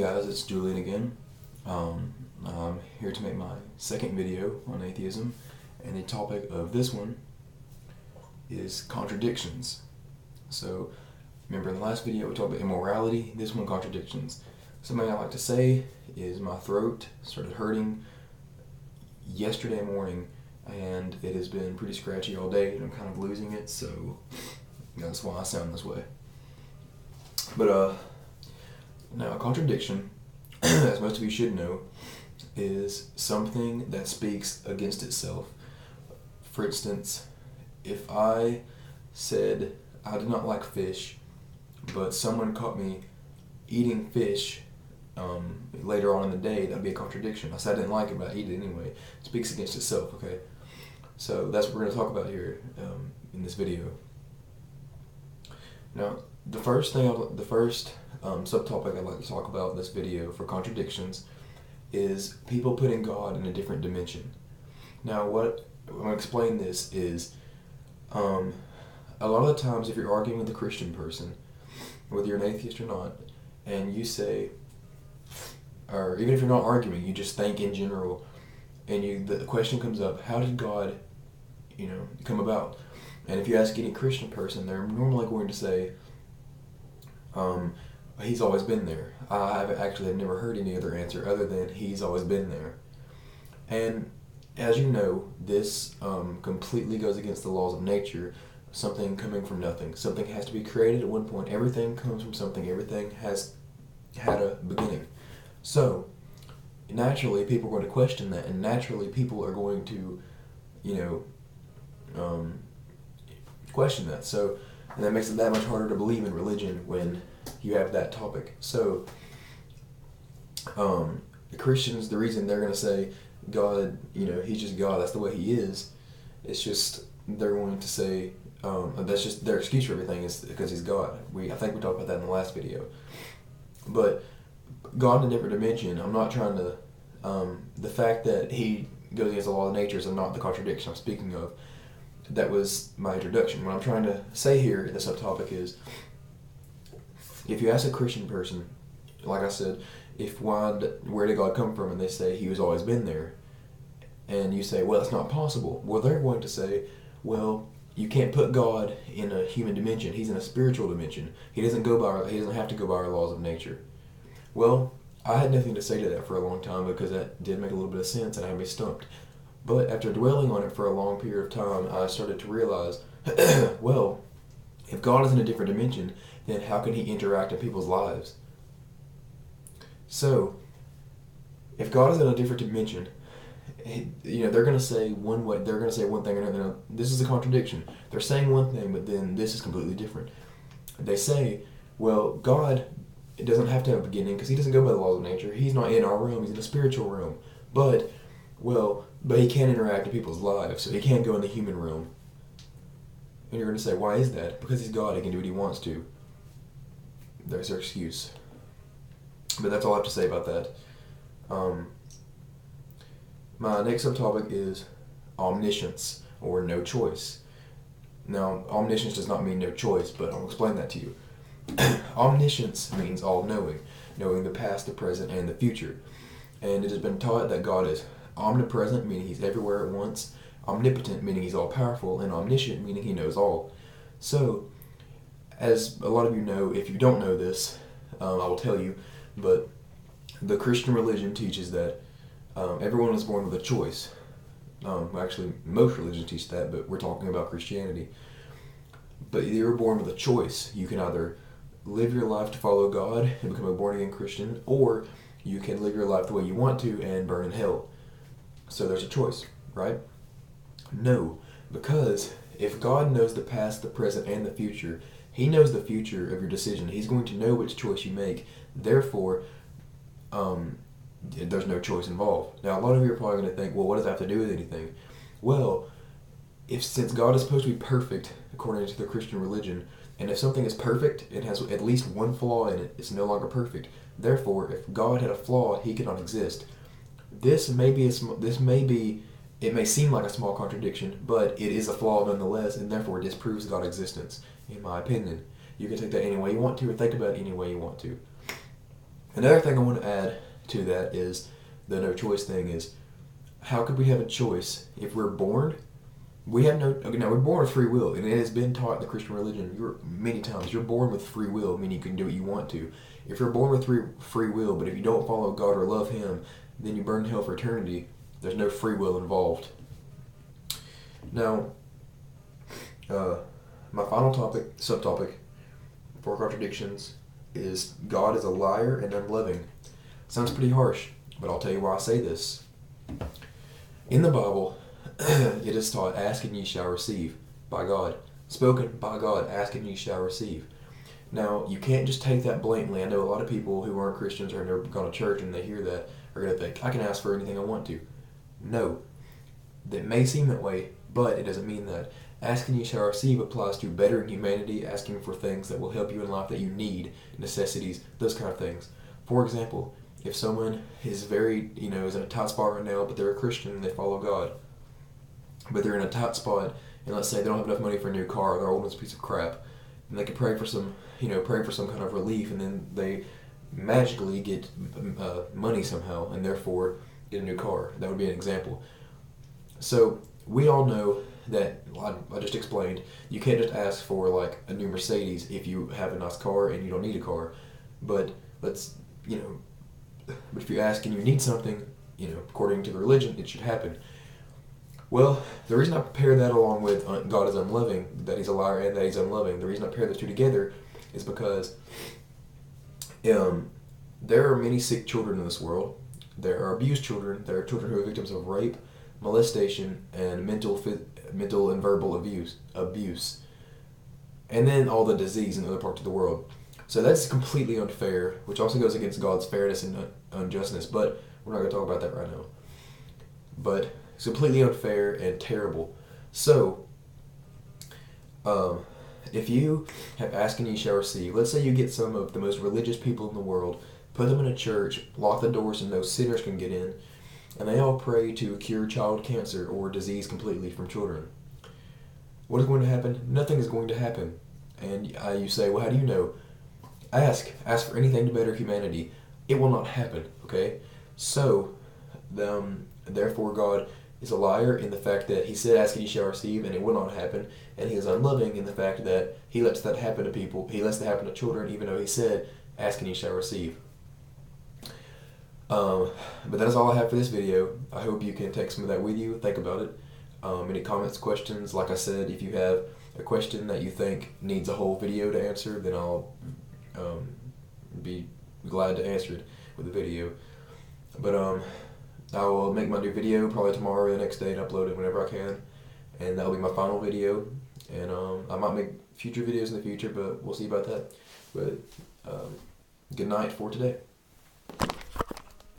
guys, it's Julian again. I'm here to make my second video on atheism, and the topic of this one is contradictions. So, remember in the last video we talked about immorality, this one contradictions. Something I like to say is my throat started hurting yesterday morning, and it has been pretty scratchy all day, and I'm kind of losing it, so that's why I sound this way. But now a contradiction, as most of you should know, is something that speaks against itself. For instance, if I said I did not like fish, but someone caught me eating fish later on in the day, that would be a contradiction. I said I didn't like it, but I eat it anyway. It speaks against itself, okay? So that's what we're going to talk about here in this video. Now, the first subtopic I'd like to talk about in this video for contradictions is people putting God in a different dimension. Now, what I'm going to explain this is a lot of the times if you're arguing with a Christian person, whether you're an atheist or not, and you say, or even if you're not arguing, you just think in general, and the question comes up, how did God, come about? And if you ask any Christian person, they're normally going to say, he's always been there. I have never heard any other answer other than he's always been there. And as you know, this completely goes against the laws of nature. Something coming from nothing. Something has to be created at one point. Everything comes from something. Everything has had a beginning. So, naturally, people are going to question that, and naturally, people are going to, question that. So, and that makes it that much harder to believe in religion when you have that topic. So, the Christians, the reason they're going to say God, he's just God, that's the way he is, it's just, they're going to say, that's just their excuse for everything is because he's God. I think we talked about that in the last video. But God in a different dimension, I'm not trying to, the fact that he goes against the law of nature is not the contradiction I'm speaking of. That was my introduction. What I'm trying to say here in the subtopic is, if you ask a Christian person, like I said, where did God come from? And they say he was always been there. And you say, well, that's not possible. Well, they're going to say, well, you can't put God in a human dimension. He's in a spiritual dimension. He doesn't have to go by our laws of nature. Well, I had nothing to say to that for a long time because that did make a little bit of sense and I had me stumped. But after dwelling on it for a long period of time, I started to realize, well, if God is in a different dimension, then how can he interact in people's lives? So, if God is in a different dimension, they're going to say one way, they're going to say one thing or another. This is a contradiction. They're saying one thing, but then this is completely different. They say, well, God doesn't have to have a beginning because he doesn't go by the laws of nature. He's not in our realm, he's in the spiritual realm. But he can interact in people's lives, so he can go in the human realm. And you're going to say, why is that? Because he's God, he can do what he wants to. There's their excuse. But that's all I have to say about that. My next subtopic is omniscience, or no choice. Now, omniscience does not mean no choice, but I'll explain that to you. Omniscience means all-knowing, knowing the past, the present, and the future. And it has been taught that God is omnipresent, meaning he's everywhere at once, omnipotent, meaning he's all-powerful, and omniscient, meaning he knows all. So, as a lot of you know, if you don't know this, I will tell you, but the Christian religion teaches that everyone is born with a choice. Actually, most religions teach that, but we're talking about Christianity. But you're born with a choice. You can either live your life to follow God and become a born-again Christian, or you can live your life the way you want to and burn in hell. So there's a choice, right? No, because if God knows the past, the present, and the future, he knows the future of your decision. He's going to know which choice you make. Therefore, there's no choice involved. Now, a lot of you are probably going to think, well, what does that have to do with anything? Well, since God is supposed to be perfect, according to the Christian religion, and if something is perfect, it has at least one flaw in it, it's no longer perfect. Therefore, if God had a flaw, he could not exist. It may seem like a small contradiction, but it is a flaw nonetheless, and therefore disproves God's existence, in my opinion. You can take that any way you want to, or think about it any way you want to. Another thing I want to add to that is the no choice thing is, how could we have a choice if we're born? We have no. Okay, now we're born with free will, and it has been taught in the Christian religion many times. You're born with free will, meaning you can do what you want to. If you're born with free will, but if you don't follow God or love Him, then you burn in hell for eternity. There's no free will involved. Now, my final subtopic for contradictions is God is a liar and unloving. Sounds pretty harsh, but I'll tell you why I say this. In the Bible, it is taught, ask and ye shall receive, by God. Spoken by God, ask and ye shall receive. Now, you can't just take that blatantly. I know a lot of people who aren't Christians or have never gone to church and they hear that are going to think, I can ask for anything I want to. No. That may seem that way, but it doesn't mean that. Ask and ye shall receive applies to bettering humanity, asking for things that will help you in life that you need, necessities, those kind of things. For example, if someone is is in a tight spot right now, but they're a Christian and they follow God, but they're in a tight spot, and let's say they don't have enough money for a new car, their old one's a piece of crap, and they can pray for some kind of relief, and then they magically get money somehow, and therefore get a new car. That would be an example. So we all know that, I just explained, you can't just ask for like a new Mercedes if you have a nice car and you don't need a car. But but if you ask and you need something, according to the religion, it should happen. Well, the reason I pair that along with God is unloving, that He's a liar and that He's unloving, the reason I pair the two together is because there are many sick children in this world. There are abused children. There are children who are victims of rape, molestation, and mental and verbal abuse. And then all the disease in other parts of the world. So that's completely unfair, which also goes against God's fairness and unjustness, but we're not going to talk about that right now. But it's completely unfair and terrible. So, if you have asked and you shall receive, let's say you get some of the most religious people in the world, put them in a church, lock the doors so no sinners can get in, and they all pray to cure child cancer or disease completely from children. What is going to happen? Nothing is going to happen. And you say, well, how do you know? Ask for anything to better humanity. It will not happen, okay? So, therefore God is a liar in the fact that He said, ask and ye shall receive, and it will not happen. And He is unloving in the fact that He lets that happen to people. He lets that happen to children, even though He said, ask and ye shall receive. But that is all I have for this video. I hope you can take some of that with you, think about it. Any comments, questions? Like I said, if you have a question that you think needs a whole video to answer, then I'll be glad to answer it with a video. But I will make my new video probably tomorrow or the next day and upload it whenever I can. And that'll be my final video. And I might make future videos in the future, but we'll see about that. But good night for today.